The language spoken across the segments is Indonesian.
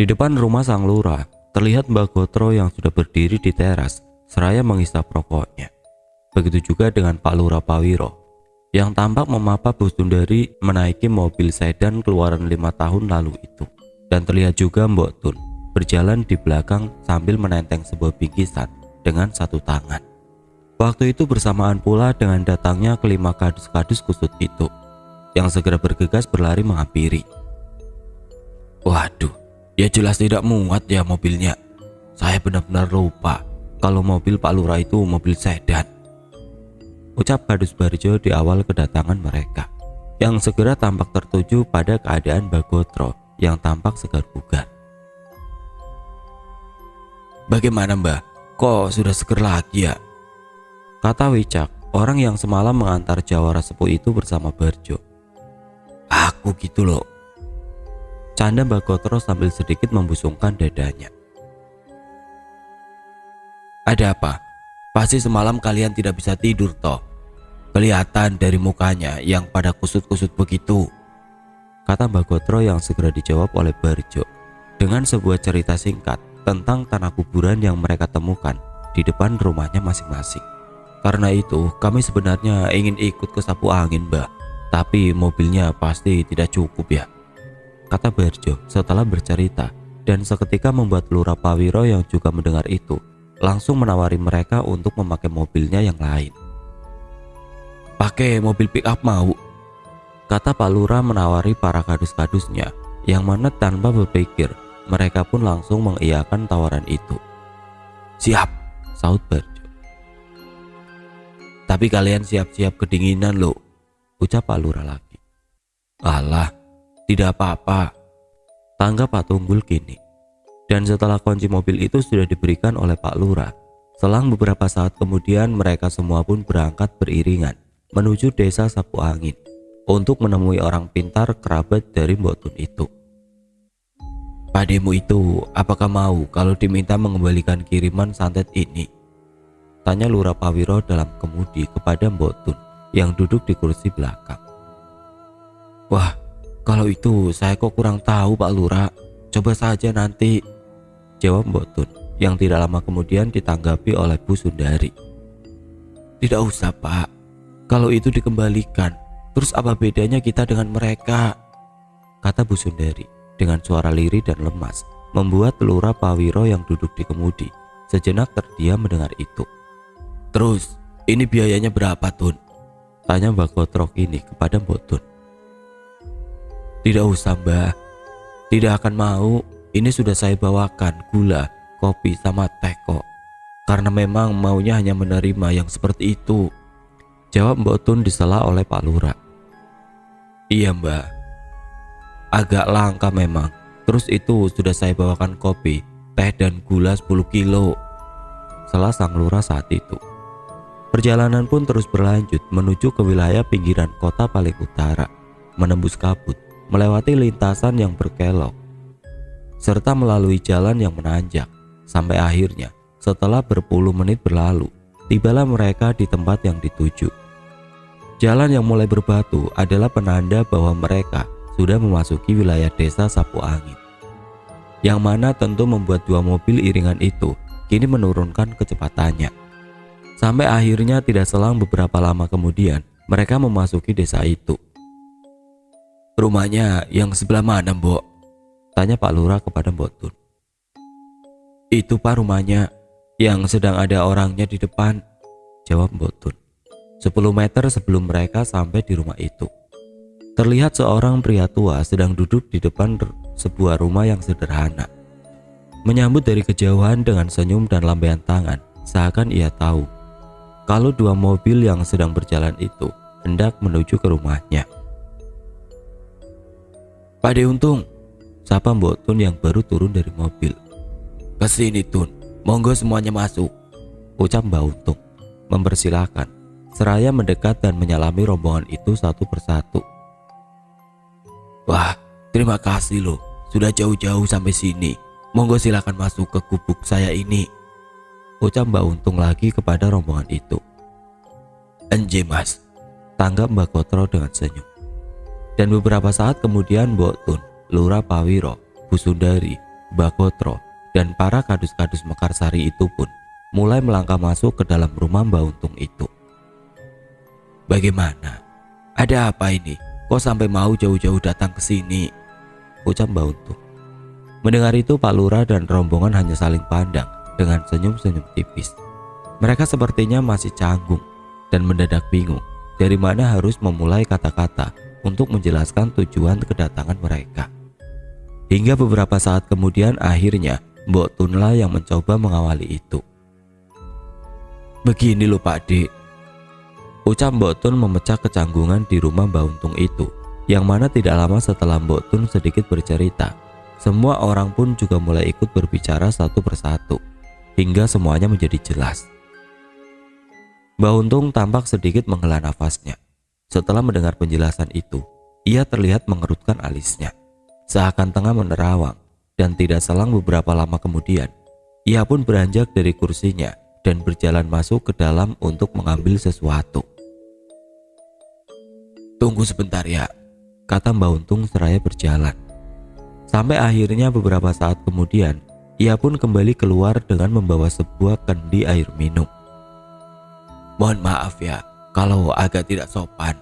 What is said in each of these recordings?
Di depan rumah sang lurah, terlihat Mbak Gotro yang sudah berdiri di teras seraya mengisap rokoknya. Begitu juga dengan Pak Lurah Pawiro yang tampak memapa Bu Sundari menaiki mobil sedan keluaran 5 tahun lalu itu. Dan terlihat juga Mbok Tun berjalan di belakang sambil menenteng sebuah bingkisan dengan satu tangan. Waktu itu bersamaan pula dengan datangnya kelima kadus-kadus kusut itu yang segera bergegas berlari menghampiri. Waduh, ya jelas tidak muat ya mobilnya. Saya benar-benar lupa kalau mobil Pak Lurah itu mobil sedan, ucap Kadus Barjo di awal kedatangan mereka, yang segera tampak tertuju pada keadaan Mbak Gotro yang tampak segar bugar. Bagaimana Mbak? Kok sudah seger lagi ya? Kata Wicak, orang yang semalam mengantar jawara sepuh itu bersama Barjo. Aku gitu loh, canda Mbak Gotro sambil sedikit membusungkan dadanya. Ada apa? Pasti semalam kalian tidak bisa tidur toh. Kelihatan dari mukanya yang pada kusut-kusut begitu, kata Mbak Gotro yang segera dijawab oleh Barjo dengan sebuah cerita singkat tentang tanah kuburan yang mereka temukan di depan rumahnya masing-masing. Karena itu kami sebenarnya ingin ikut ke sapu angin Mbak, tapi mobilnya pasti tidak cukup ya, kata Barjo setelah bercerita, dan seketika membuat Lurah Pawiro yang juga mendengar itu langsung menawari mereka untuk memakai mobilnya yang lain. Pakai mobil pick up mau, kata Pak Lurah menawari para kadus-kadusnya, yang mana tanpa berpikir mereka pun langsung mengiyakan tawaran itu. Siap, saut Barjo. Tapi kalian siap-siap kedinginan loh, ucap Pak Lurah lagi. Alah, tidak apa-apa, tanggap Pak Tunggul kini. Dan setelah kunci mobil itu sudah diberikan oleh Pak Lurah, selang beberapa saat kemudian mereka semua pun berangkat beriringan menuju desa Sapu Angin untuk menemui orang pintar kerabat dari Mbok Tun itu. Pademu itu apakah mau kalau diminta mengembalikan kiriman santet ini? Tanya Lurah Pawiro dalam kemudi kepada Mbok Tun yang duduk di kursi belakang. Wah, kalau itu saya kok kurang tahu Pak Lurah, coba saja nanti, jawab Mbok Tun yang tidak lama kemudian ditanggapi oleh Bu Sundari. Tidak usah Pak, kalau itu dikembalikan, terus apa bedanya kita dengan mereka, kata Bu Sundari dengan suara lirih dan lemas, membuat Lurah Pawiro yang duduk di kemudi sejenak terdiam mendengar itu. Terus ini biayanya berapa Tun? Tanya Mbak Gotro ini kepada Mbok Tun. Tidak usah Mbak, tidak akan mau, ini sudah saya bawakan gula, kopi sama teh kok. Karena memang maunya hanya menerima yang seperti itu, jawab Mbok Tun disela oleh Pak Lurah. Iya Mbak, agak langka memang. Terus itu sudah saya bawakan kopi, teh dan gula 10 kilo, sela sang lurah saat itu. Perjalanan pun terus berlanjut menuju ke wilayah pinggiran kota paling utara, menembus kabut, melewati lintasan yang berkelok, serta melalui jalan yang menanjak, sampai akhirnya setelah berpuluh menit berlalu, tibalah mereka di tempat yang dituju. Jalan yang mulai berbatu adalah penanda bahwa mereka sudah memasuki wilayah desa Sapu Angin, yang mana tentu membuat dua mobil iringan itu kini menurunkan kecepatannya. Sampai akhirnya tidak selang beberapa lama kemudian mereka memasuki desa itu. Rumahnya yang sebelah mana Mbok? Tanya Pak Lurah kepada Mbok Tun. Itu Pak rumahnya, yang sedang ada orangnya di depan, jawab Mbok Tun. 10 meter sebelum mereka sampai di rumah itu, terlihat seorang pria tua sedang duduk di depan sebuah rumah yang sederhana, menyambut dari kejauhan dengan senyum dan lambaian tangan, seakan ia tahu kalau dua mobil yang sedang berjalan itu hendak menuju ke rumahnya. Pade Untung, sapa Mbok Tun yang baru turun dari mobil. Kesini Tun, monggo semuanya masuk, ucap Mbak Untung mempersilahkan, seraya mendekat dan menyalami rombongan itu satu persatu. Wah, terima kasih loh, sudah jauh-jauh sampai sini. Monggo silakan masuk ke gubuk saya ini, ucap Mbak Untung lagi kepada rombongan itu. Enje Mas, tanggap Mbak Gotro dengan senyum. Dan beberapa saat kemudian Mbok Tun, Lurah Pawiro, Bu Sundari, Bagotro, dan para kadus-kadus Mekarsari itu pun mulai melangkah masuk ke dalam rumah Mbah Untung itu. "Bagaimana? Ada apa ini? Kok sampai mau jauh-jauh datang ke sini?" ucap Mbah Untung. Mendengar itu, Pak Lurah dan rombongan hanya saling pandang dengan senyum-senyum tipis. Mereka sepertinya masih canggung dan mendadak bingung dari mana harus memulai kata-kata untuk menjelaskan tujuan kedatangan mereka. Hingga beberapa saat kemudian akhirnya Mbok Tunlah yang mencoba mengawali itu. "Begini loh Pak Dik," ucap Mbok Tun memecah kecanggungan di rumah Mbah Untung itu, yang mana tidak lama setelah Mbok Tun sedikit bercerita, semua orang pun juga mulai ikut berbicara satu persatu, hingga semuanya menjadi jelas. Mbah Untung tampak sedikit menghela nafasnya. Setelah mendengar penjelasan itu, ia terlihat mengerutkan alisnya, seakan tengah menerawang, dan tidak selang beberapa lama kemudian, ia pun beranjak dari kursinya dan berjalan masuk ke dalam untuk mengambil sesuatu. "Tunggu sebentar ya," kata Mbah Untung seraya berjalan. Sampai akhirnya beberapa saat kemudian, ia pun kembali keluar dengan membawa sebuah kendi air minum. "Mohon maaf ya, kalau agak tidak sopan,"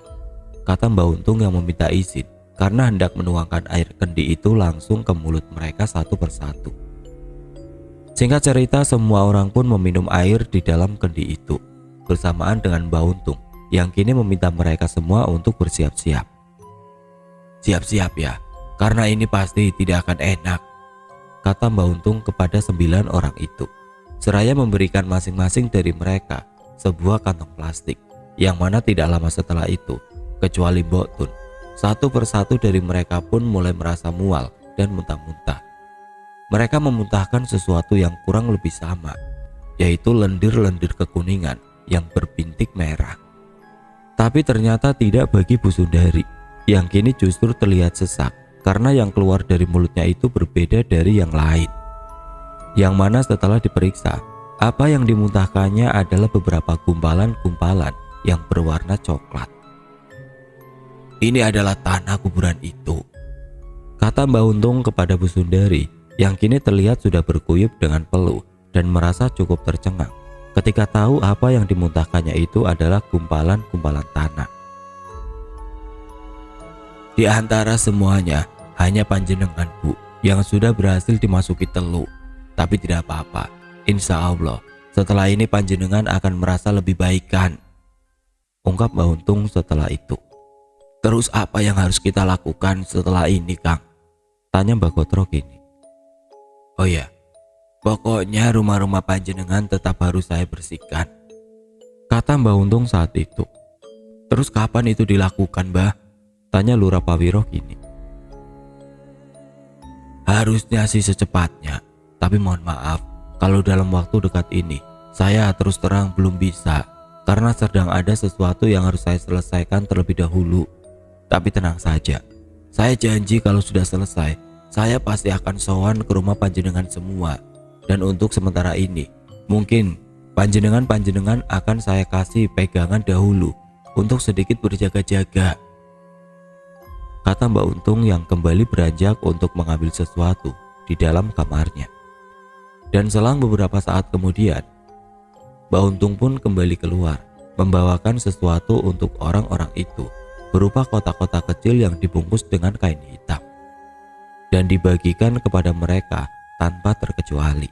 kata Mbah Untung yang meminta izin karena hendak menuangkan air kendi itu langsung ke mulut mereka satu persatu. Singkat cerita, semua orang pun meminum air di dalam kendi itu, bersamaan dengan Mbah Untung yang kini meminta mereka semua untuk bersiap-siap. "Siap-siap ya, karena ini pasti tidak akan enak," kata Mbah Untung kepada 9 orang itu, seraya memberikan masing-masing dari mereka sebuah kantong plastik, yang mana tidak lama setelah itu, kecuali Mbok Tun, satu persatu dari mereka pun mulai merasa mual dan muntah-muntah. Mereka memuntahkan sesuatu yang kurang lebih sama, yaitu lendir-lendir kekuningan yang berbintik merah. Tapi ternyata tidak bagi Bu Sundari, yang kini justru terlihat sesak karena yang keluar dari mulutnya itu berbeda dari yang lain. Yang mana setelah diperiksa, apa yang dimuntahkannya adalah beberapa gumpalan-gumpalan yang berwarna coklat. "Ini adalah tanah kuburan itu," kata Mbah Untung kepada Bu Sundari yang kini terlihat sudah berkuyup dengan peluh dan merasa cukup tercengang ketika tahu apa yang dimuntahkannya itu adalah gumpalan-gumpalan tanah. "Di antara semuanya hanya panjenengan Bu yang sudah berhasil dimasuki teluk, tapi tidak apa-apa. Insya Allah setelah ini panjenengan akan merasa lebih baikan," ungkap Mbah Untung setelah itu. "Terus apa yang harus kita lakukan setelah ini, Kang?" tanya Mbah Gotro kini. "Oh ya, pokoknya rumah-rumah panjenengan tetap harus saya bersihkan," kata Mbah Untung saat itu. "Terus kapan itu dilakukan, Mbah?" tanya Lurah Pawiro kini. "Harusnya sih secepatnya, tapi mohon maaf kalau dalam waktu dekat ini saya terus terang belum bisa karena sedang ada sesuatu yang harus saya selesaikan terlebih dahulu. Tapi tenang saja, saya janji kalau sudah selesai saya pasti akan sowan ke rumah panjenengan semua, dan untuk sementara ini mungkin panjenengan akan saya kasih pegangan dahulu untuk sedikit berjaga-jaga," kata Mbak Untung yang kembali beranjak untuk mengambil sesuatu di dalam kamarnya. Dan selang beberapa saat kemudian, Mbak Untung pun kembali keluar membawakan sesuatu untuk orang-orang itu, berupa kotak-kotak kecil yang dibungkus dengan kain hitam dan dibagikan kepada mereka tanpa terkecuali.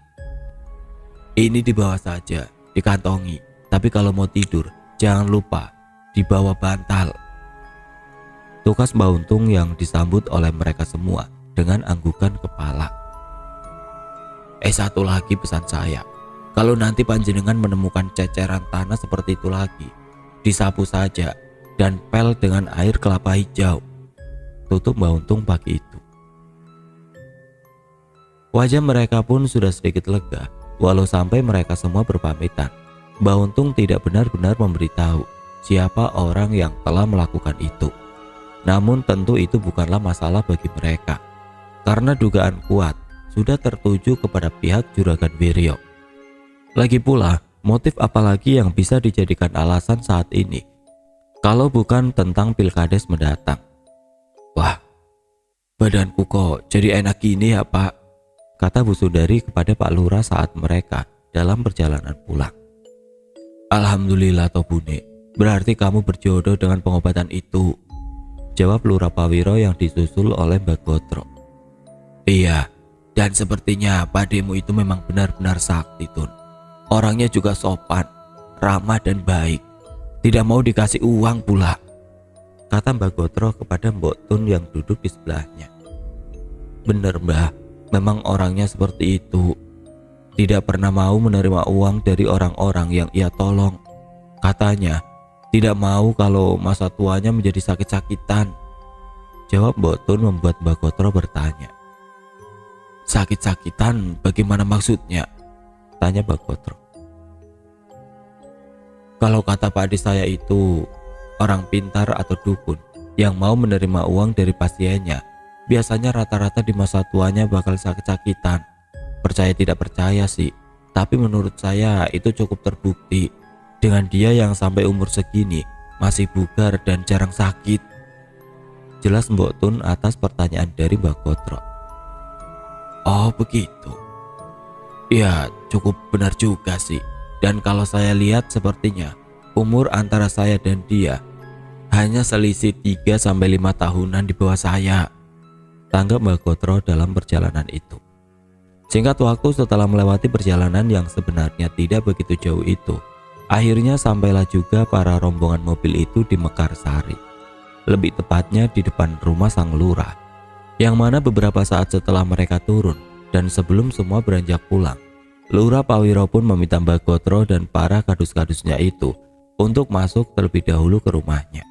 "Ini dibawa saja, dikantongi, tapi kalau mau tidur jangan lupa dibawa bantal," tukas Mbah Untung yang disambut oleh mereka semua dengan anggukan kepala. Satu lagi pesan saya, kalau nanti panjenengan menemukan ceceran tanah seperti itu lagi, disapu saja dan pel dengan air kelapa hijau," tutup Mbah Untung pagi itu. Wajah mereka pun sudah sedikit lega, walau sampai mereka semua berpamitan. Mbah Untung tidak benar-benar memberitahu siapa orang yang telah melakukan itu. Namun tentu itu bukanlah masalah bagi mereka, karena dugaan kuat sudah tertuju kepada pihak Juragan Wiryo. Lagi pula, motif apalagi yang bisa dijadikan alasan saat ini kalau bukan tentang pilkades mendatang. "Wah, badanku kok jadi enak gini ya Pak," kata Bu Sundari kepada Pak Lurah saat mereka dalam perjalanan pulang. Alhamdulillah toh Bune, berarti kamu berjodoh dengan pengobatan itu, jawab Lurah Pawiro yang disusul oleh Mbak Gotro. Iya, dan sepertinya pademu itu memang benar-benar sakti Tun. Orangnya juga sopan, ramah dan baik. Tidak mau dikasih uang pula, kata Mbak Gotro kepada Mbok Tun yang duduk di sebelahnya. Bener Mbah, memang orangnya seperti itu. Tidak pernah mau menerima uang dari orang-orang yang ia tolong. Katanya tidak mau kalau masa tuanya menjadi sakit-sakitan, jawab Mbok Tun membuat Mbak Gotro bertanya. Sakit-sakitan bagaimana maksudnya? Tanya Mbak Gotro. Kalau kata Pak Ade saya itu orang pintar atau dukun yang mau menerima uang dari pasiennya, biasanya rata-rata di masa tuanya bakal sakit-sakitan. Percaya tidak percaya sih, tapi menurut saya itu cukup terbukti dengan dia yang sampai umur segini masih bugar dan jarang sakit, jelas Mbok Tun atas pertanyaan dari Mbak Gotro. Oh begitu. Ya cukup benar juga sih. Dan kalau saya lihat sepertinya umur antara saya dan dia hanya selisih 3-5 tahunan di bawah saya, tanggap Mbak Gotro dalam perjalanan itu. Singkat waktu setelah melewati perjalanan yang sebenarnya tidak begitu jauh itu, akhirnya sampailah juga para rombongan mobil itu di Mekarsari. Lebih tepatnya di depan rumah sang lurah, yang mana beberapa saat setelah mereka turun dan sebelum semua beranjak pulang, Lurah Pawiro pun meminta Mbak Gotro dan para kadus-kadusnya itu untuk masuk terlebih dahulu ke rumahnya.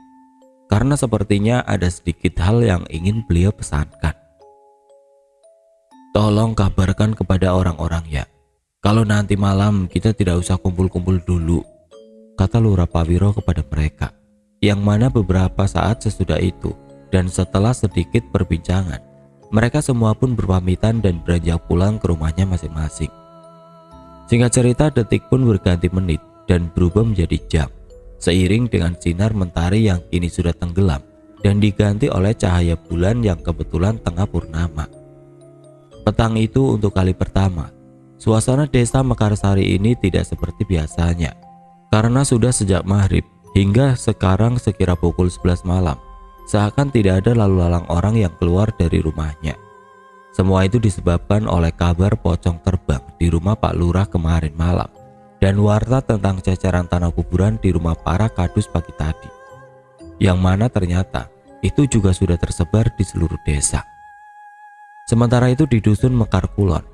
Karena sepertinya ada sedikit hal yang ingin beliau pesankan. Tolong kabarkan kepada orang-orang ya, kalau nanti malam kita tidak usah kumpul-kumpul dulu, kata Lurah Pawiro kepada mereka. Yang mana beberapa saat sesudah itu dan setelah sedikit perbincangan, mereka semua pun berpamitan dan beranjak pulang ke rumahnya masing-masing. Singkat cerita, detik pun berganti menit dan berubah menjadi jam, seiring dengan sinar mentari yang kini sudah tenggelam dan diganti oleh cahaya bulan yang kebetulan tengah purnama. Petang itu untuk kali pertama, suasana desa Mekarsari ini tidak seperti biasanya, karena sudah sejak maghrib hingga sekarang sekira pukul 11 malam, seakan tidak ada lalu lalang orang yang keluar dari rumahnya. Semua itu disebabkan oleh kabar pocong terbang di rumah Pak Lurah kemarin malam dan warta tentang ceceran tanah kuburan di rumah para kadus pagi tadi, yang mana ternyata itu juga sudah tersebar di seluruh desa. Sementara itu di dusun Mekar Kulon,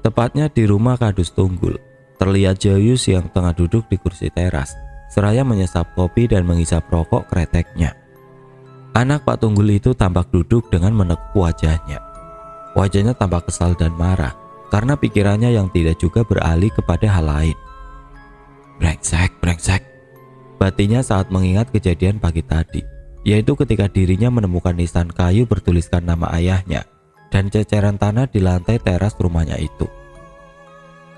tepatnya di rumah Kadus Tunggul, terlihat Jayus yang tengah duduk di kursi teras seraya menyesap kopi dan menghisap rokok kreteknya. Anak Pak Tunggul itu tampak duduk dengan menekuk wajahnya. Wajahnya tampak kesal dan marah karena pikirannya yang tidak juga beralih kepada hal lain. Brengsek, brengsek, batinnya saat mengingat kejadian pagi tadi, yaitu ketika dirinya menemukan nisan kayu bertuliskan nama ayahnya dan ceceran tanah di lantai teras rumahnya itu.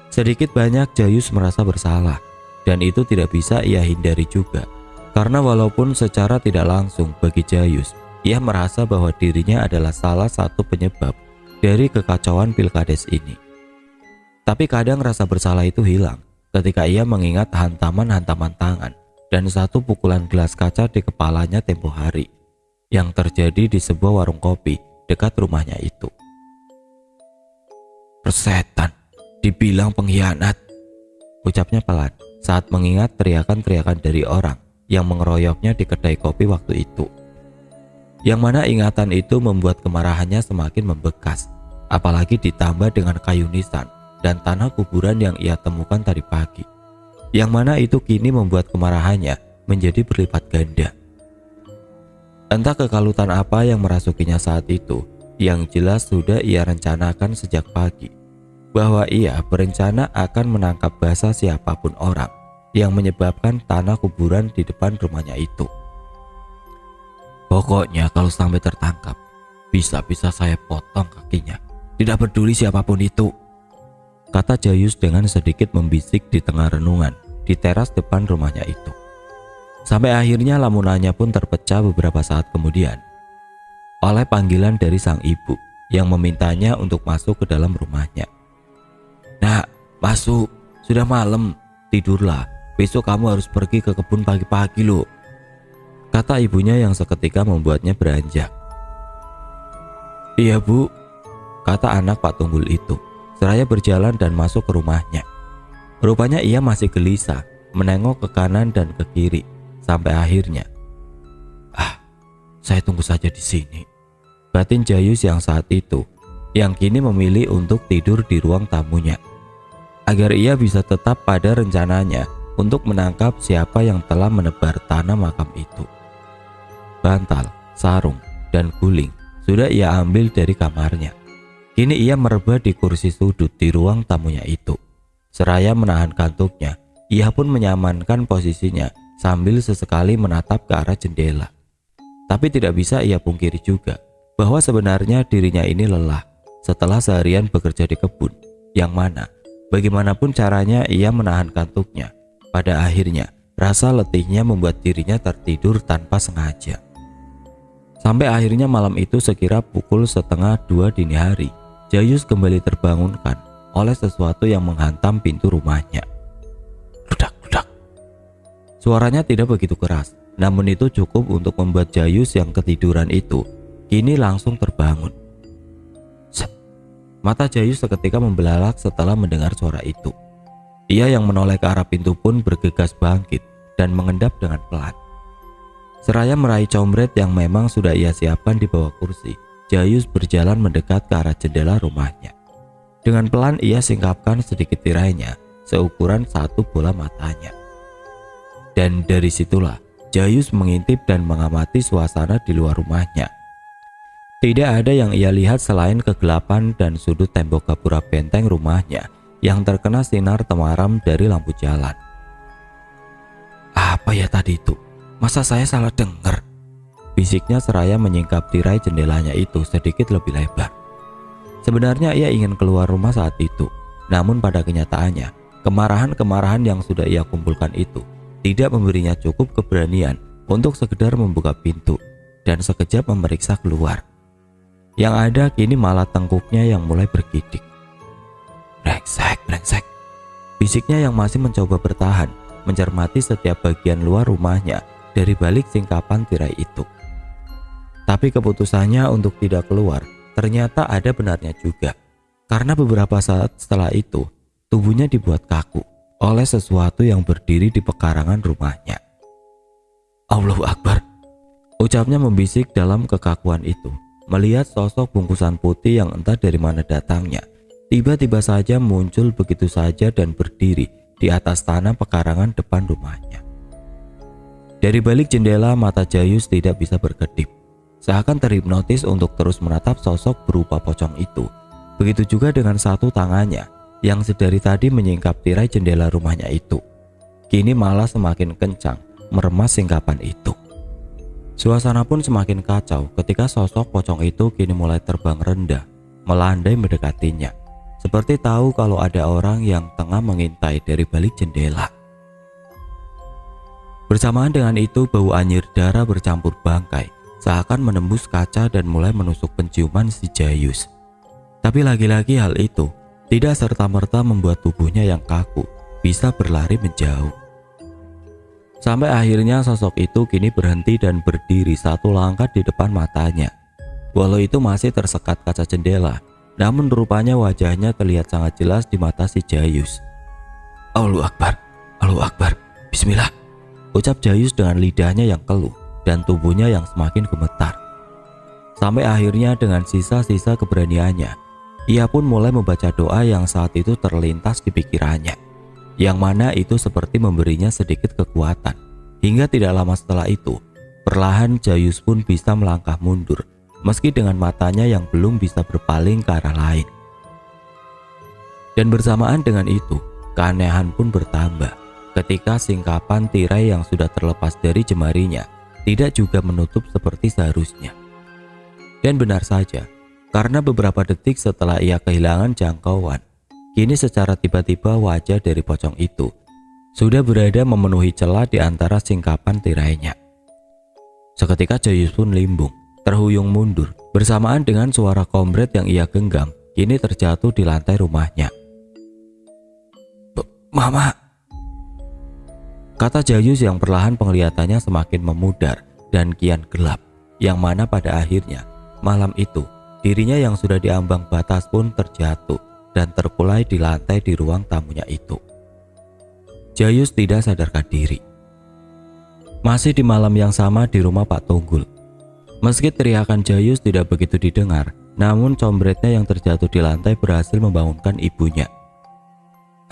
Sedikit banyak Jayus merasa bersalah, dan itu tidak bisa ia hindari juga, karena walaupun secara tidak langsung bagi Jayus, ia merasa bahwa dirinya adalah salah satu penyebab dari kekacauan pilkades ini. Tapi kadang rasa bersalah itu hilang ketika ia mengingat hantaman-hantaman tangan dan satu pukulan gelas kaca di kepalanya tempo hari yang terjadi di sebuah warung kopi dekat rumahnya itu. Persetan, dibilang pengkhianat, ucapnya pelan saat mengingat teriakan-teriakan dari orang yang mengeroyoknya di kedai kopi waktu itu. Yang mana ingatan itu membuat kemarahannya semakin membekas, apalagi ditambah dengan kayu nisan dan tanah kuburan yang ia temukan tadi pagi, yang mana itu kini membuat kemarahannya menjadi berlipat ganda. Entah kekalutan apa yang merasukinya saat itu, yang jelas sudah ia rencanakan sejak pagi, bahwa ia berencana akan menangkap basah siapapun orang yang menyebabkan tanah kuburan di depan rumahnya itu. Pokoknya kalau sampai tertangkap, bisa-bisa saya potong kakinya, tidak peduli siapapun itu, kata Jayus dengan sedikit membisik di tengah renungan di teras depan rumahnya itu. Sampai akhirnya lamunannya pun terpecah beberapa saat kemudian oleh panggilan dari sang ibu yang memintanya untuk masuk ke dalam rumahnya. "Nak, masuk, sudah malam, tidurlah, besok kamu harus pergi ke kebun pagi-pagi loh," kata ibunya yang seketika membuatnya beranjak. "Iya Bu," kata anak Pak Tunggul itu, seraya berjalan dan masuk ke rumahnya. Rupanya ia masih gelisah, menengok ke kanan dan ke kiri, sampai akhirnya, "Saya tunggu saja di sini," batin Jayus yang saat itu, yang kini memilih untuk tidur di ruang tamunya, agar ia bisa tetap pada rencananya untuk menangkap siapa yang telah menebar tanah makam itu. Bantal, sarung, dan guling sudah ia ambil dari kamarnya. Kini ia merebah di kursi sudut di ruang tamunya itu. Seraya menahan kantuknya, ia pun menyamankan posisinya sambil sesekali menatap ke arah jendela. Tapi tidak bisa ia pungkiri juga bahwa sebenarnya dirinya ini lelah setelah seharian bekerja di kebun, yang mana bagaimanapun caranya ia menahan kantuknya. Pada akhirnya, rasa letihnya membuat dirinya tertidur tanpa sengaja. Sampai akhirnya malam itu sekira pukul 1:30 dini hari, Jayus kembali terbangunkan oleh sesuatu yang menghantam pintu rumahnya. Ludak-ludak. Suaranya tidak begitu keras, namun itu cukup untuk membuat Jayus yang ketiduran itu kini langsung terbangun. Set. Mata Jayus seketika membelalak setelah mendengar suara itu. Ia yang menoleh ke arah pintu pun bergegas bangkit dan mengendap dengan pelan. Seraya meraih combret yang memang sudah ia siapkan di bawah kursi, Jayus berjalan mendekat ke arah jendela rumahnya. Dengan pelan ia singkapkan sedikit tirainya seukuran satu bola matanya. Dan dari situlah Jayus mengintip dan mengamati suasana di luar rumahnya. Tidak ada yang ia lihat selain kegelapan dan sudut tembok gapura benteng rumahnya yang terkena sinar temaram dari lampu jalan. "Apa ya tadi itu? Masa saya salah dengar?" bisiknya seraya menyingkap tirai jendelanya itu sedikit lebih lebar. Sebenarnya ia ingin keluar rumah saat itu, namun pada kenyataannya, kemarahan-kemarahan yang sudah ia kumpulkan itu tidak memberinya cukup keberanian untuk sekedar membuka pintu dan sekejap memeriksa keluar. Yang ada kini malah tengkuknya yang mulai bergidik. Brengsek, brengsek, bisiknya yang masih mencoba bertahan, mencermati setiap bagian luar rumahnya dari balik singkapan tirai itu. Tapi keputusannya untuk tidak keluar ternyata ada benarnya juga, karena beberapa saat setelah itu tubuhnya dibuat kaku oleh sesuatu yang berdiri di pekarangan rumahnya. "Allahu Akbar," ucapnya membisik dalam kekakuan itu, melihat sosok bungkusan putih yang entah dari mana datangnya tiba-tiba saja muncul begitu saja dan berdiri di atas tanah pekarangan depan rumahnya. Dari balik jendela mata Jayus tidak bisa berkedip, seakan terhipnotis untuk terus menatap sosok berupa pocong itu. Begitu juga dengan satu tangannya yang sedari tadi menyingkap tirai jendela rumahnya itu, kini malah semakin kencang meremas singkapan itu. Suasana pun semakin kacau ketika sosok pocong itu kini mulai terbang rendah, melandai mendekatinya, seperti tahu kalau ada orang yang tengah mengintai dari balik jendela. Bersamaan dengan itu, bau anyir darah bercampur bangkai seakan menembus kaca dan mulai menusuk penciuman si Jayus. Tapi lagi-lagi hal itu tidak serta-merta membuat tubuhnya yang kaku bisa berlari menjauh. Sampai akhirnya sosok itu kini berhenti dan berdiri satu langkah di depan matanya. Walau itu masih tersekat kaca jendela, namun rupanya wajahnya terlihat sangat jelas di mata si Jayus. "Allahu Akbar, Allahu Akbar, Bismillah," ucap Jayus dengan lidahnya yang keluh dan tubuhnya yang semakin gemetar. Sampai akhirnya dengan sisa-sisa keberaniannya, ia pun mulai membaca doa yang saat itu terlintas di pikirannya, yang mana itu seperti memberinya sedikit kekuatan. Hingga tidak lama setelah itu, perlahan Jayus pun bisa melangkah mundur, meski dengan matanya yang belum bisa berpaling ke arah lain. Dan bersamaan dengan itu, keanehan pun bertambah ketika singkapan tirai yang sudah terlepas dari jemarinya tidak juga menutup seperti seharusnya. Dan benar saja, karena beberapa detik setelah ia kehilangan jangkauan, kini secara tiba-tiba wajah dari pocong itu sudah berada memenuhi celah di antara singkapan tirainya. Seketika Jayus pun limbung, terhuyung mundur bersamaan dengan suara kompret yang ia genggam kini terjatuh di lantai rumahnya. "Mama," kata Jayus yang perlahan penglihatannya semakin memudar dan kian gelap, yang mana pada akhirnya malam itu dirinya yang sudah diambang batas pun terjatuh dan terkulai di lantai di ruang tamunya itu. Jayus tidak sadarkan diri. Masih di malam yang sama di rumah Pak Tunggul. Meski teriakan Jayus tidak begitu didengar, namun combretnya yang terjatuh di lantai berhasil membangunkan ibunya.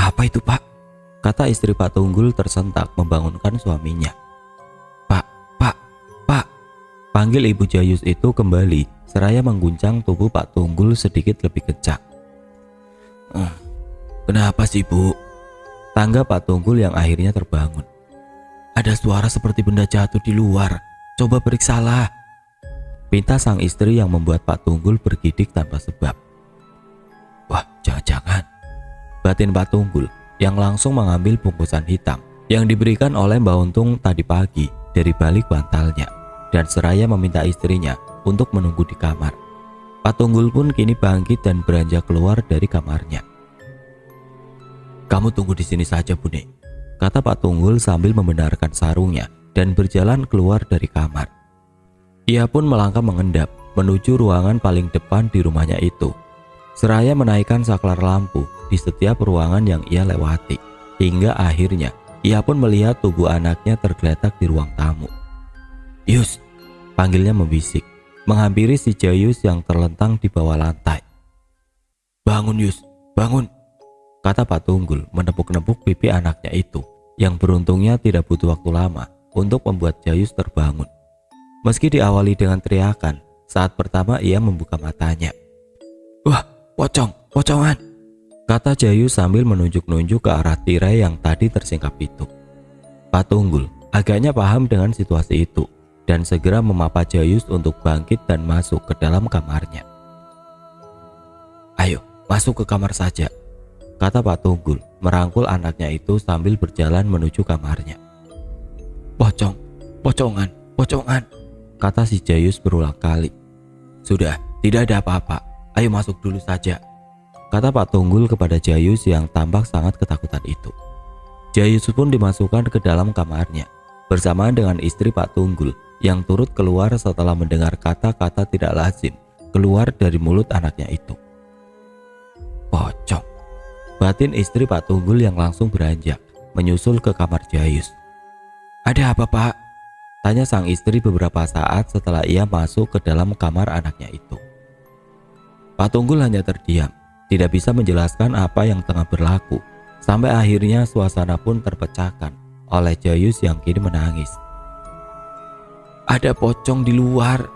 "Apa itu, Pak?" kata istri Pak Tunggul tersentak membangunkan suaminya. Pak, Pak," panggil ibu Jayus itu kembali seraya mengguncang tubuh Pak Tunggul sedikit lebih kencang. "Kenapa sih, Bu?" tangga Pak Tunggul yang akhirnya terbangun. "Ada suara seperti benda jatuh di luar. Coba periksalah," pinta sang istri yang membuat Pak Tunggul bergidik tanpa sebab. "Wah, jangan-jangan," batin Pak Tunggul yang langsung mengambil bungkusan hitam yang diberikan oleh Mbak Untung tadi pagi dari balik bantalnya dan seraya meminta istrinya untuk menunggu di kamar. Pak Tunggul pun kini bangkit dan beranjak keluar dari kamarnya. "Kamu tunggu di sini saja, Bune," kata Pak Tunggul sambil membenarkan sarungnya dan berjalan keluar dari kamar. Ia pun melangkah mengendap menuju ruangan paling depan di rumahnya itu, seraya menaikkan saklar lampu di setiap ruangan yang ia lewati, hingga akhirnya ia pun melihat tubuh anaknya tergeletak di ruang tamu. "Yus," panggilnya membisik, menghampiri si Jayus yang terlentang di bawah lantai. "Bangun, Yus, bangun," kata Pak Tunggul menepuk-nepuk pipi anaknya itu, yang beruntungnya tidak butuh waktu lama untuk membuat Jayus terbangun. Meski diawali dengan teriakan, saat pertama ia membuka matanya. "Wah, pocongan," kata Jayus sambil menunjuk-nunjuk ke arah tirai yang tadi tersingkap itu. Pak Tunggul agaknya paham dengan situasi itu dan segera memapa Jayus untuk bangkit dan masuk ke dalam kamarnya. "Ayo, masuk ke kamar saja," kata Pak Tunggul merangkul anaknya itu sambil berjalan menuju kamarnya. Pocongan," kata si Jayus berulang kali. "Sudah, tidak ada apa-apa. Ayo masuk dulu saja," kata Pak Tunggul kepada Jayus yang tampak sangat ketakutan itu. Jayus pun dimasukkan ke dalam kamarnya bersamaan dengan istri Pak Tunggul yang turut keluar setelah mendengar kata-kata tidak lazim keluar dari mulut anaknya itu. "Pocong," batin istri Pak Tunggul yang langsung beranjak menyusul ke kamar Jayus. "Ada apa, Pak?" tanya sang istri beberapa saat setelah ia masuk ke dalam kamar anaknya itu. Pak Tunggul hanya terdiam, tidak bisa menjelaskan apa yang tengah berlaku, sampai akhirnya suasana pun terpecahkan oleh Jayus yang kini menangis. "Ada pocong di luar,"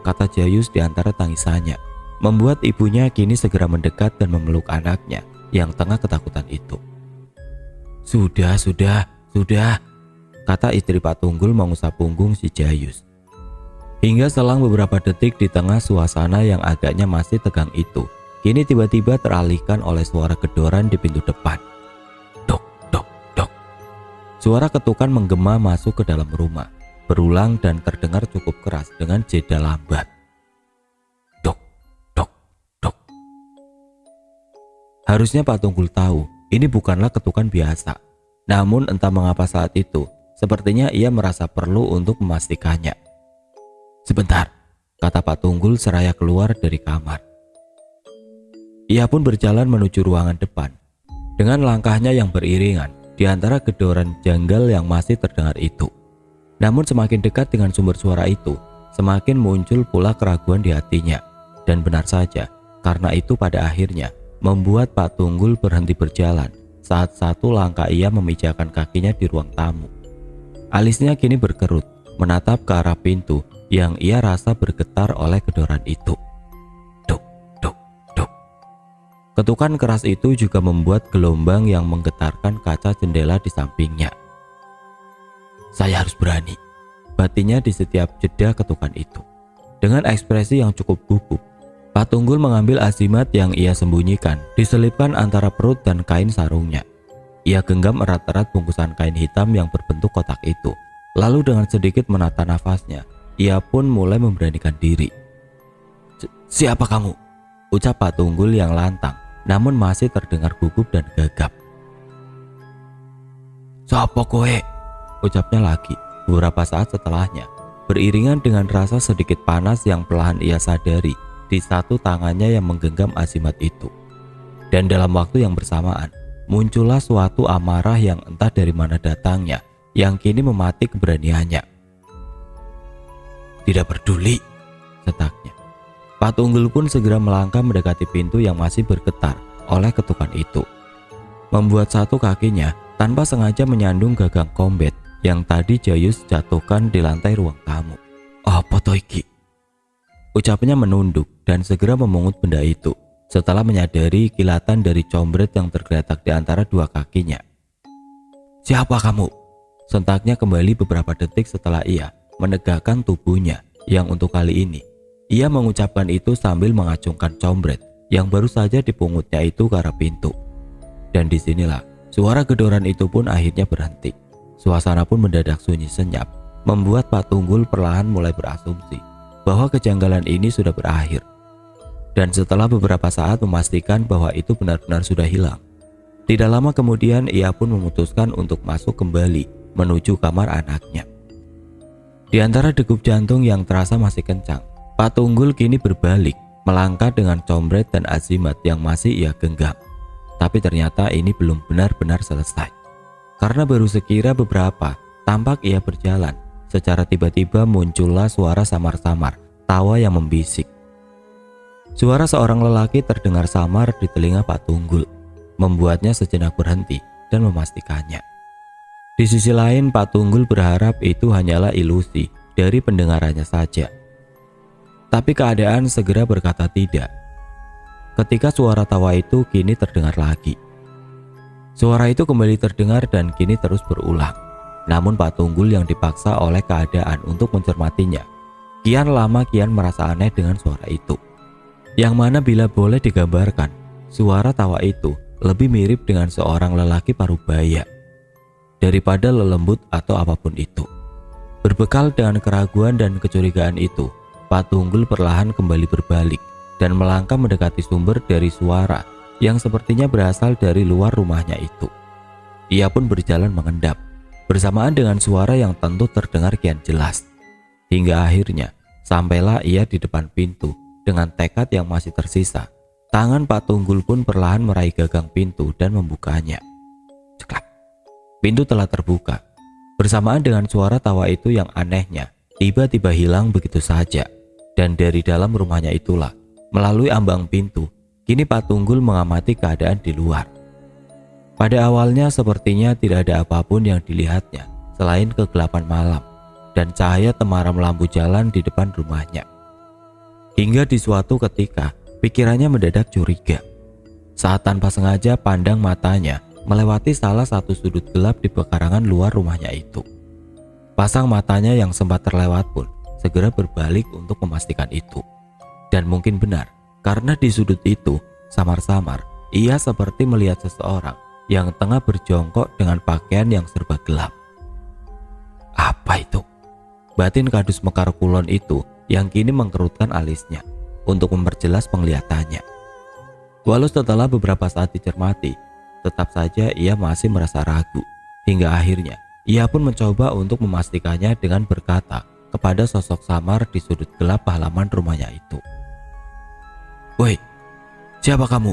kata Jayus di antara tangisannya, membuat ibunya kini segera mendekat dan memeluk anaknya yang tengah ketakutan itu. Sudah, kata istri Pak Tunggul mengusap punggung si Jayus. Hingga selang beberapa detik di tengah suasana yang agaknya masih tegang itu, kini tiba-tiba teralihkan oleh suara gedoran di pintu depan. Dok, dok, dok. Suara ketukan menggema masuk ke dalam rumah, berulang dan terdengar cukup keras dengan jeda lambat. Dok, dok, dok. Harusnya Pak Tunggul tahu ini bukanlah ketukan biasa. Namun entah mengapa saat itu, sepertinya ia merasa perlu untuk memastikannya. Sebentar, kata Pak Tunggul seraya keluar dari kamar. Ia pun berjalan menuju ruangan depan. Dengan langkahnya yang beriringan di antara gedoran janggal yang masih terdengar itu. Namun semakin dekat dengan sumber suara itu, semakin muncul pula keraguan di hatinya. Dan benar saja, karena itu pada akhirnya membuat Pak Tunggul berhenti berjalan saat satu langkah ia memijakan kakinya di ruang tamu. Alisnya kini berkerut, menatap ke arah pintu yang ia rasa bergetar oleh gedoran itu. Duk, duk, duk. Ketukan keras itu juga membuat gelombang yang menggetarkan kaca jendela di sampingnya. Saya harus berani, batinnya di setiap jeda ketukan itu. Dengan ekspresi yang cukup gugup, Pak Tunggul mengambil azimat yang ia sembunyikan, diselipkan antara perut dan kain sarungnya. Ia genggam erat-erat bungkusan kain hitam yang berbentuk kotak itu, lalu dengan sedikit menata nafasnya, ia pun mulai memberanikan diri. Siapa kamu? Ucap Pak Tunggul yang lantang namun masih terdengar gugup dan gagap. Sopo kowe? Ucapnya lagi beberapa saat setelahnya, beriringan dengan rasa sedikit panas yang perlahan ia sadari di satu tangannya yang menggenggam azimat itu. Dan dalam waktu yang bersamaan, muncullah suatu amarah yang entah dari mana datangnya, yang kini mematik keberaniannya. Tidak peduli, setaknya. Pak Tunggul pun segera melangkah mendekati pintu yang masih bergetar oleh ketukan itu. Membuat satu kakinya tanpa sengaja menyandung gagang kombet yang tadi Jayus jatuhkan di lantai ruang tamu. Apa to iki? Ucapnya menunduk dan segera memungut benda itu setelah menyadari kilatan dari combret yang tergeletak di antara dua kakinya. Siapa kamu? Sentaknya kembali beberapa detik setelah ia menegakkan tubuhnya yang untuk kali ini ia mengucapkan itu sambil mengacungkan combret yang baru saja dipungutnya itu ke arah pintu. Dan disinilah suara gedoran itu pun akhirnya berhenti. Suasana pun mendadak sunyi senyap, membuat Pak Tunggul perlahan mulai berasumsi bahwa kejanggalan ini sudah berakhir. Dan setelah beberapa saat memastikan bahwa itu benar-benar sudah hilang, tidak lama kemudian ia pun memutuskan untuk masuk kembali menuju kamar anaknya. Di antara degup jantung yang terasa masih kencang, Pak Tunggul kini berbalik, melangkah dengan combret dan azimat yang masih ia genggam. Tapi ternyata ini belum benar-benar selesai. Karena baru sekira beberapa, tampak ia berjalan, secara tiba-tiba muncullah suara samar-samar, tawa yang membisik. Suara seorang lelaki terdengar samar di telinga Pak Tunggul, membuatnya sejenak berhenti dan memastikannya. Di sisi lain, Pak Tunggul berharap itu hanyalah ilusi dari pendengarannya saja. Tapi keadaan segera berkata tidak. Ketika suara tawa itu kini terdengar lagi. Suara itu kembali terdengar dan kini terus berulang. Namun Pak Tunggul yang dipaksa oleh keadaan untuk mencermatinya, kian lama kian merasa aneh dengan suara itu. Yang mana bila boleh digambarkan, suara tawa itu lebih mirip dengan seorang lelaki parubaya daripada lelembut atau apapun itu. Berbekal dengan keraguan dan kecurigaan itu, Pak Tunggul perlahan kembali berbalik dan melangkah mendekati sumber dari suara yang sepertinya berasal dari luar rumahnya itu. Ia pun berjalan mengendap, bersamaan dengan suara yang tentu terdengar kian jelas. Hingga akhirnya, sampailah ia di depan pintu dengan tekad yang masih tersisa. Tangan Pak Tunggul pun perlahan meraih gagang pintu dan membukanya. Ceklak. Pintu telah terbuka. Bersamaan dengan suara tawa itu yang anehnya, tiba-tiba hilang begitu saja. Dan dari dalam rumahnya itulah, melalui ambang pintu, kini Pak Tunggul mengamati keadaan di luar. Pada awalnya sepertinya tidak ada apapun yang dilihatnya selain kegelapan malam dan cahaya temaram lampu jalan di depan rumahnya. Hingga di suatu ketika, pikirannya mendadak curiga saat tanpa sengaja pandang matanya melewati salah satu sudut gelap di pekarangan luar rumahnya itu. Pasang matanya yang sempat terlewat pun segera berbalik untuk memastikan itu. Dan mungkin benar, karena di sudut itu, samar-samar, ia seperti melihat seseorang yang tengah berjongkok dengan pakaian yang serba gelap. Apa itu? Batin Kadus Mekar Kulon itu yang kini mengkerutkan alisnya untuk memperjelas penglihatannya. Walau setelah beberapa saat dicermati, tetap saja ia masih merasa ragu. Hingga akhirnya, ia pun mencoba untuk memastikannya dengan berkata kepada sosok samar di sudut gelap halaman rumahnya itu. Woi, siapa kamu?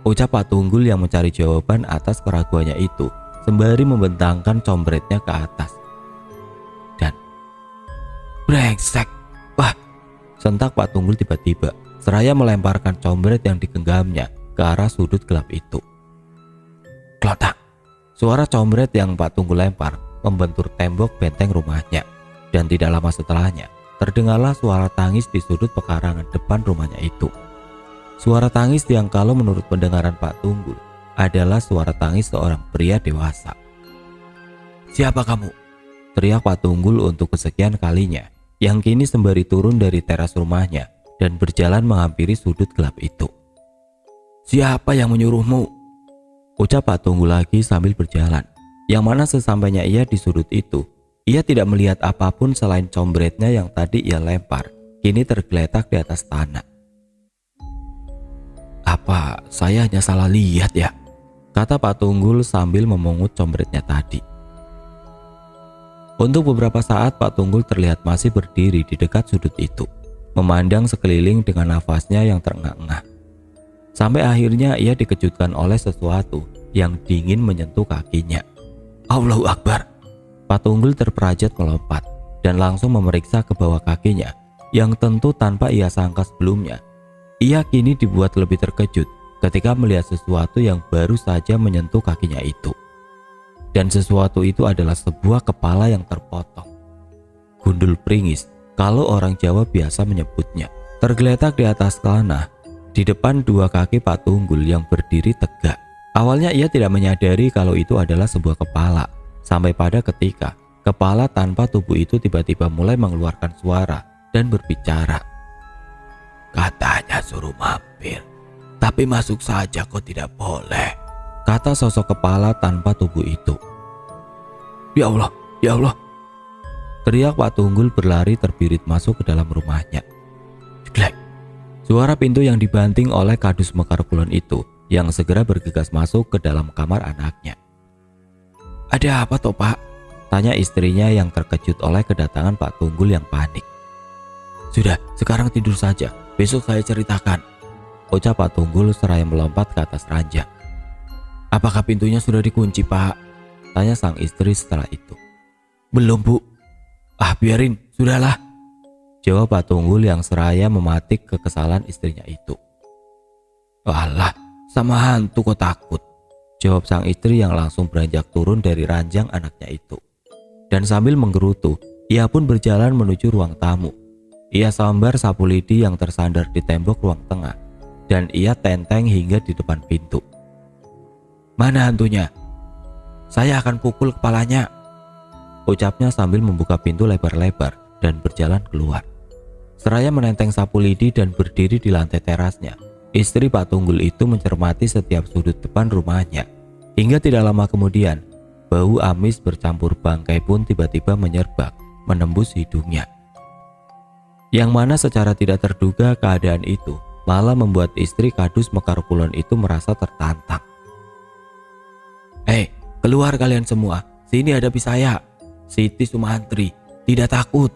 Ucap Pak Tunggul yang mencari jawaban atas keraguannya itu sembari membentangkan combretnya ke atas. Dan brengsek. Wah, sentak Pak Tunggul tiba-tiba seraya melemparkan combret yang digenggamnya ke arah sudut gelap itu. Klotak. Suara combret yang Pak Tunggul lempar membentur tembok benteng rumahnya. Dan tidak lama setelahnya, terdengarlah suara tangis di sudut pekarangan depan rumahnya itu. Suara tangis yang kalau menurut pendengaran Pak Tunggul adalah suara tangis seorang pria dewasa. Siapa kamu? Teriak Pak Tunggul untuk kesekian kalinya, yang kini sembari turun dari teras rumahnya dan berjalan menghampiri sudut gelap itu. Siapa yang menyuruhmu? Ucap Pak Tunggul lagi sambil berjalan, yang mana sesampainya ia di sudut itu, Ia tidak melihat apapun selain combretnya yang tadi ia lempar, kini tergeletak di atas tanah. Apa saya hanya salah lihat ya? Kata Pak Tunggul sambil memungut combretnya tadi. Untuk beberapa saat Pak Tunggul terlihat masih berdiri di dekat sudut itu, memandang sekeliling dengan nafasnya yang terengah-engah. Sampai akhirnya ia dikejutkan oleh sesuatu yang dingin menyentuh kakinya. Allahu Akbar. Pak Tunggul terperajat melompat dan langsung memeriksa ke bawah kakinya, yang tentu tanpa ia sangka sebelumnya. Ia kini dibuat lebih terkejut ketika melihat sesuatu yang baru saja menyentuh kakinya itu. Dan sesuatu itu adalah sebuah kepala yang terpotong. Gundul pringis, kalau orang Jawa biasa menyebutnya, tergeletak di atas tanah di depan dua kaki Pak Tunggul yang berdiri tegak. Awalnya ia tidak menyadari kalau itu adalah sebuah kepala, sampai pada ketika kepala tanpa tubuh itu tiba-tiba mulai mengeluarkan suara dan berbicara. Katanya suruh mampir, tapi masuk saja kok tidak boleh, kata sosok kepala tanpa tubuh itu. Ya Allah, ya Allah, teriak Pak Tunggul berlari terbirit masuk ke dalam rumahnya. Jeglek. Suara pintu yang dibanting oleh Kadus Mekar Kulon itu yang segera bergegas masuk ke dalam kamar anaknya. Ada apa toh Pak? Tanya istrinya yang terkejut oleh kedatangan Pak Tunggul yang panik. Sudah, sekarang tidur saja, besok saya ceritakan, ucap Pak Tunggul seraya melompat ke atas ranjang. Apakah pintunya sudah dikunci Pak? Tanya sang istri setelah itu. Belum Bu. Ah biarin, sudahlah, jawab Pak Tunggul yang seraya mematik kekesalan istrinya itu. Alah, sama hantu kok takut, jawab sang istri yang langsung beranjak turun dari ranjang anaknya itu. Dan sambil menggerutu, ia pun berjalan menuju ruang tamu. Ia sambar sapu lidi yang tersandar di tembok ruang tengah, dan ia tenteng hingga di depan pintu. Mana hantunya? Saya akan pukul kepalanya, ucapnya sambil membuka pintu lebar-lebar dan berjalan keluar. Seraya menenteng sapu lidi dan berdiri di lantai terasnya, istri Pak Tunggul itu mencermati setiap sudut depan rumahnya. Hingga tidak lama kemudian, bau amis bercampur bangkai pun tiba-tiba menyerbak, menembus hidungnya. Yang mana secara tidak terduga keadaan itu malah membuat istri Kadus Mekar Kulon itu merasa tertantang. Hei, keluar kalian semua, sini hadapi saya, Siti Sumantri, tidak takut,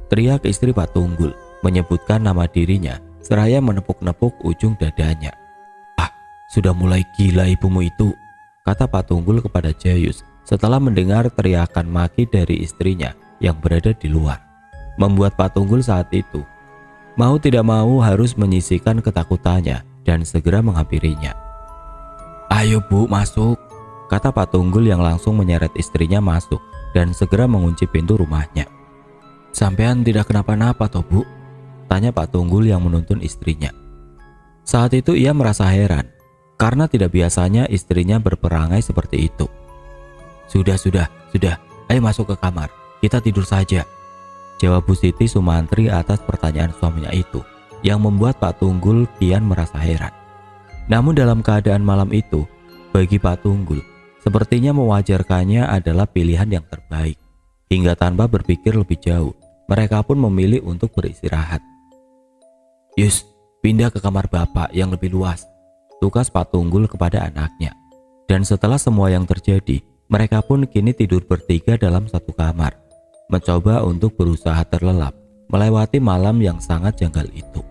teriak istri Pak Tunggul menyebutkan nama dirinya seraya menepuk-nepuk ujung dadanya. Ah, sudah mulai gila ibumu itu, kata Pak Tunggul kepada Jayus setelah mendengar teriakan maki dari istrinya yang berada di luar. Membuat Pak Tunggul saat itu mau tidak mau harus menyisihkan ketakutannya dan segera menghampirinya. Ayo Bu, masuk, kata Pak Tunggul yang langsung menyeret istrinya masuk dan segera mengunci pintu rumahnya. Sampean tidak kenapa-napa toh Bu? Tanya Pak Tunggul yang menuntun istrinya. Saat itu ia merasa heran karena tidak biasanya istrinya berperangai seperti itu. Sudah, ayo masuk ke kamar, kita tidur saja, jawab Bu Siti Sumantri atas pertanyaan suaminya itu, yang membuat Pak Tunggul kian merasa heran. Namun dalam keadaan malam itu, bagi Pak Tunggul, sepertinya mewajarkannya adalah pilihan yang terbaik. Hingga tanpa berpikir lebih jauh, mereka pun memilih untuk beristirahat. Yus, pindah ke kamar Bapak yang lebih luas, tugas Pak Tunggul kepada anaknya. Dan setelah semua yang terjadi, mereka pun kini tidur bertiga dalam satu kamar, mencoba untuk berusaha terlelap melewati malam yang sangat janggal itu.